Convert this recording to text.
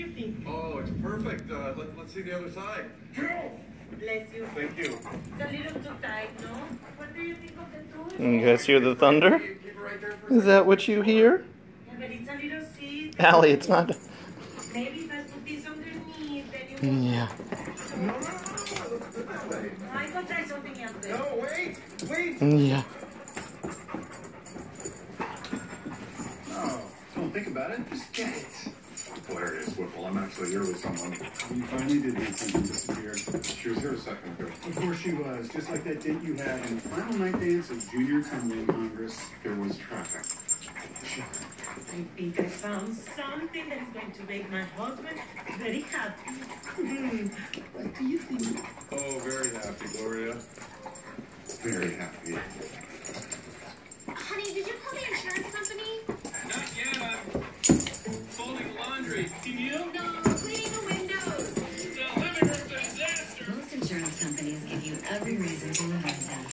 you think? Oh, it's perfect. Let's see the other side. Bless you. Thank you. It's a little too tight, no? What do you think of the tool? You guys hear the thunder? Keep it right there for a Is that what you hear? Yeah, but it's a little seed. Allie, it's not. Maybe if I put this underneath, then you will... Yeah. No, let's do it that way. I can try something else then. No, wait. Yeah. No, don't think about it. Just get it. Hilarious, Whipple. I'm actually here with someone. You finally did make something disappear. She was here a second ago. Of course she was. Just like that date you had in the final night dance of Junior Tumbling Congress. There was traffic. I think I found something that is going to make my husband very happy. What do you think? Oh, very happy, Gloria. Very happy. Honey, did you call the insurance company? Not yet. I'm folding laundry. Can you? No, cleaning the windows. The living room's a disaster. Most insurance companies give you every reason to live in them.